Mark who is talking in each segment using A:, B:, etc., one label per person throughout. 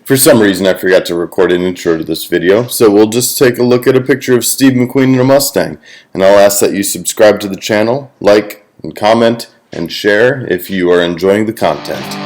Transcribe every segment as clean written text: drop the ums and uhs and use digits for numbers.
A: For some reason, I forgot to record an intro to this video, so we'll just take a look at a picture of Steve McQueen in a Mustang. And I'll ask that you subscribe to the channel, like, and comment, and share if you are enjoying the content.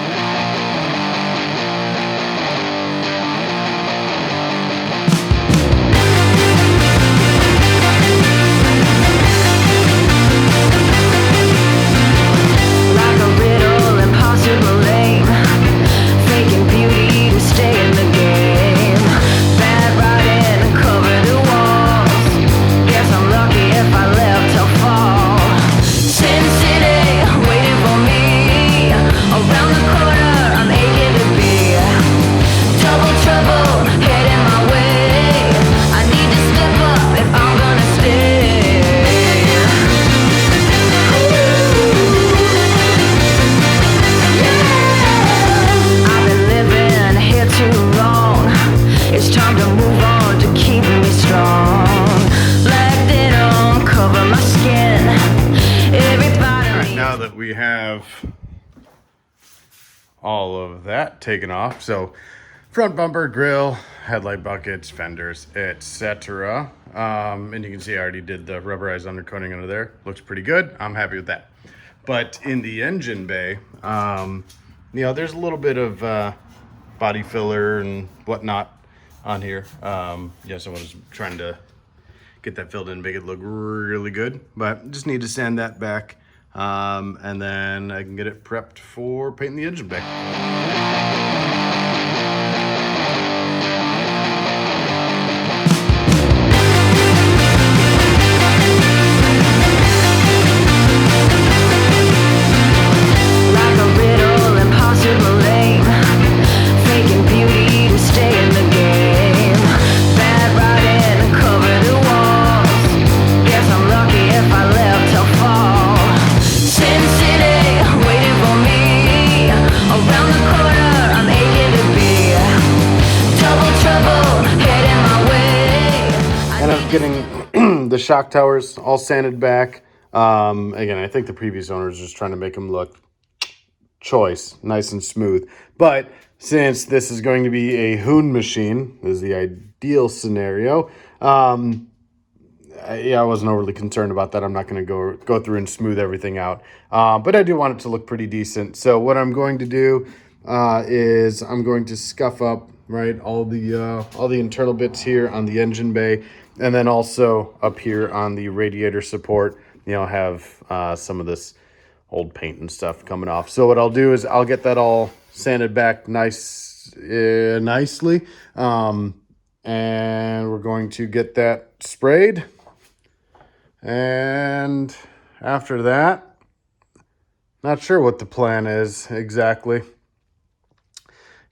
A: We have all of that taken off. So front bumper, grill, headlight buckets, fenders, etc. And you can see I already did the rubberized undercoating under there. Looks pretty good. I'm happy with that. But in the engine bay, there's a little bit of body filler and whatnot on here. Someone was trying to get that filled in, make it look really good. But just need to sand that back. And then I can get it prepped for painting the engine bay. Getting the shock towers all sanded back. Again, I think the previous owner was just trying to make them look nice and smooth. But since this is going to be a hoon machine, this is the ideal scenario. I wasn't overly concerned about that. I'm not going to go through and smooth everything out. But I do want it to look pretty decent. So what I'm going to do is I'm going to scuff up all the internal bits here on the engine bay. And then also up here on the radiator support, have some of this old paint and stuff coming off. So what I'll do is I'll get that all sanded back nicely. And we're going to get that sprayed. And after that, not sure what the plan is exactly.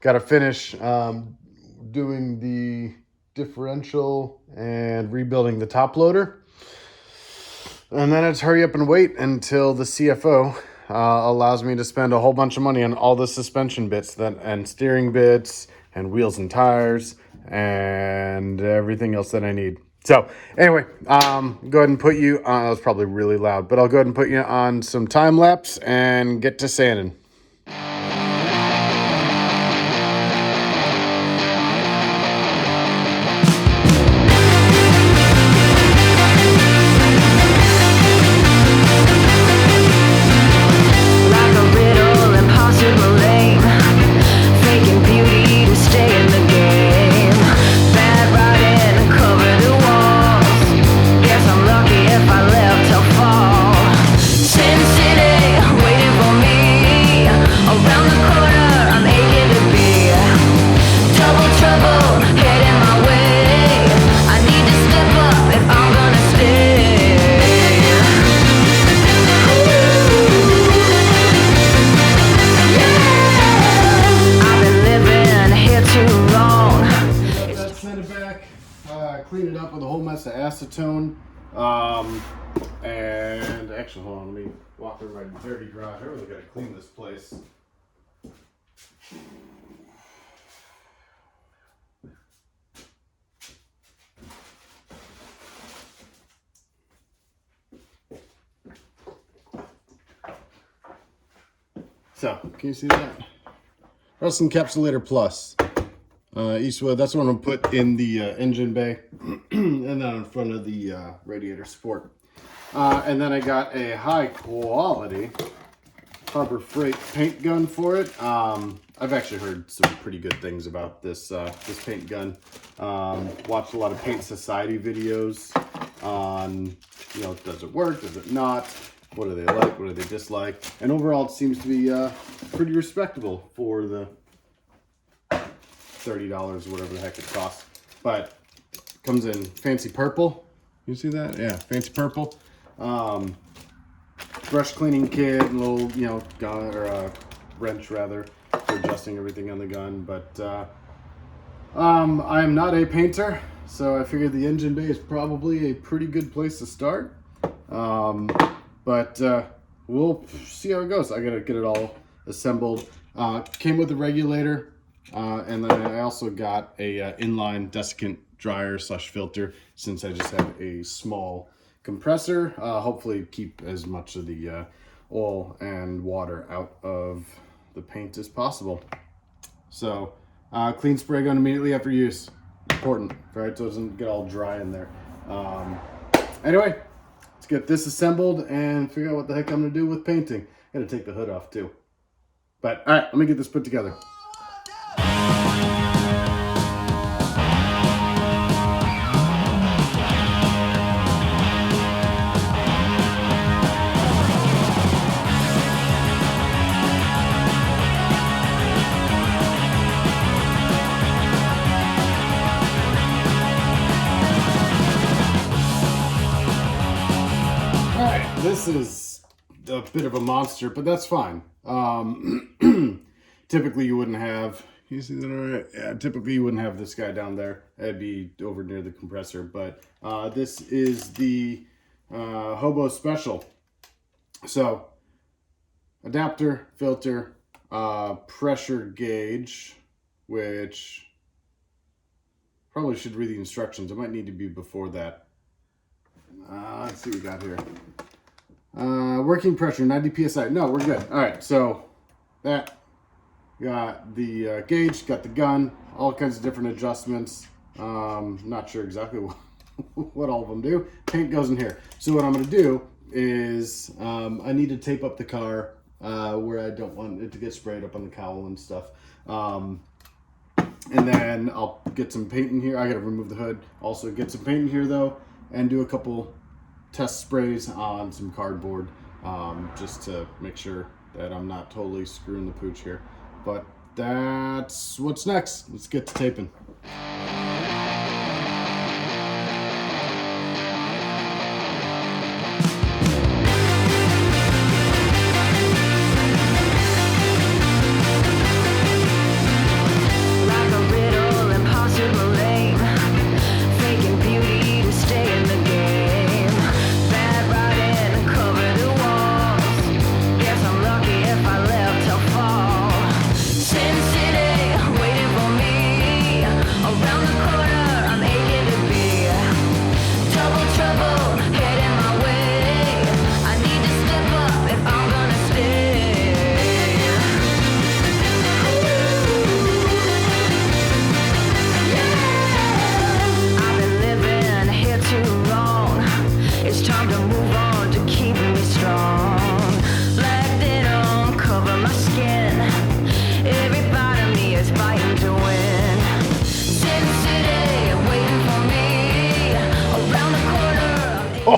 A: Got to finish doing the differential and rebuilding the top loader, and then it's hurry up and wait until the CFO allows me to spend a whole bunch of money on all the suspension bits and steering bits and wheels and tires and everything else that I need. So anyway, go ahead and put you on. That was probably really loud, but I'll go ahead and put you on some time lapse and get to sanding. Clean it up with a whole mess of acetone. And actually, hold on, let me walk through my dirty garage. I really gotta clean this place. So, can you see that? Rust Encapsulator Plus. Eastwood. That's what I'm going to put in the engine bay and then in front of the radiator support. And then I got a high quality Harbor Freight paint gun for it. I've actually heard some pretty good things about this this paint gun. Watched a lot of Paint Society videos on, you know, does it work, does it not, what do they like, what do they dislike, and overall it seems to be pretty respectable for the $30 or whatever the heck it costs. But comes in fancy purple. You see that? Yeah, fancy purple. Brush cleaning kit, a little, you know, gun or wrench rather for adjusting everything on the gun. But I am not a painter, so I figured the engine bay is probably a pretty good place to start. But we'll see how it goes. I gotta get it all assembled. Came with a regulator. And then I also got a inline desiccant dryer / filter, since I just have a small compressor. Hopefully keep as much of the oil and water out of the paint as possible. So clean spray gun immediately after use. Important, right? So it doesn't get all dry in there. Anyway, let's get this assembled and figure out what the heck I'm gonna do with painting. Gotta take the hood off too. But all right, let me get this put together. This is a bit of a monster, but that's fine. Typically you wouldn't have, you see that all right? Yeah, typically you wouldn't have this guy down there. It'd be over near the compressor, but this is the Hobo Special. So, adapter, filter, pressure gauge, which probably should read the instructions. It might need to be before that. Let's see what we got here. Working pressure, 90 psi. No, we're good. All right, so that got the gauge, got the gun, all kinds of different adjustments. Not sure exactly what all of them do. Paint goes in here. So what I'm going to do is I need to tape up the car where I don't want it to get sprayed up on the cowl and stuff. And then I'll get some paint in here. I got to remove the hood. Also get some paint in here though, and do a couple test sprays on some cardboard just to make sure that I'm not totally screwing the pooch here. But that's what's next. Let's get to taping.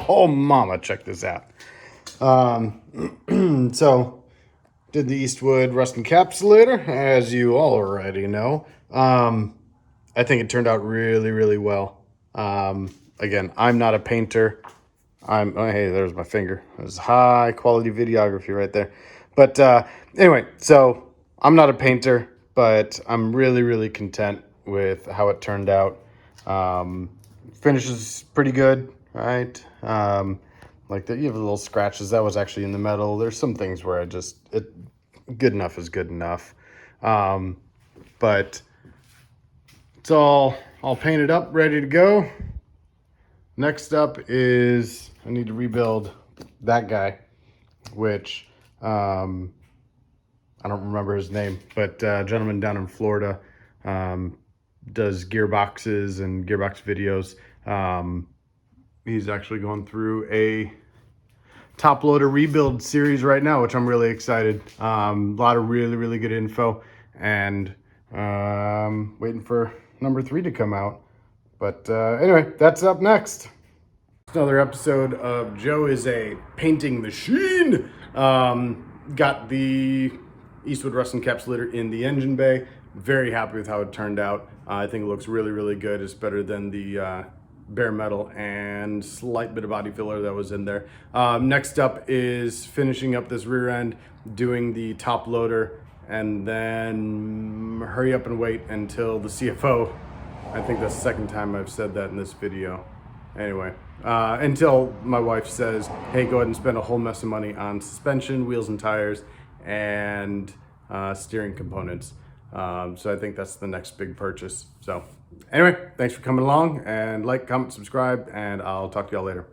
A: Oh, mama, check this out. So, did the Eastwood rust encapsulator, as you already know. I think it turned out really, really well. Again, I'm not a painter. Oh, hey, there's my finger. There's high quality videography right there. But anyway, so I'm not a painter, but I'm really, really content with how it turned out. Finishes pretty good, right? Like that, you have little scratches. That was actually in the metal. There's some things where good enough is good enough. But it's all painted up, ready to go. Next up is I need to rebuild that guy, which I don't remember his name, but a gentleman down in Florida does gearboxes and gearbox videos. He's actually going through a top loader rebuild series right now, which I'm really excited. A lot of really good info, and waiting for number 3 to come out. But anyway, that's up next. Another episode of Joe is a painting machine. Got the Eastwood Rust Encapsulator in the engine bay. Very happy with how it turned out. I think it looks really good. It's better than the bare metal and slight bit of body filler that was in there. Next up is finishing up this rear end, doing the top loader, and then hurry up and wait until the CFO. I think that's the second time I've said that in this video. Anyway, until my wife says, hey, go ahead and spend a whole mess of money on suspension, wheels and tires, and steering components. So I think that's the next big purchase. So anyway, thanks for coming along, and like, comment, subscribe, and I'll talk to y'all later.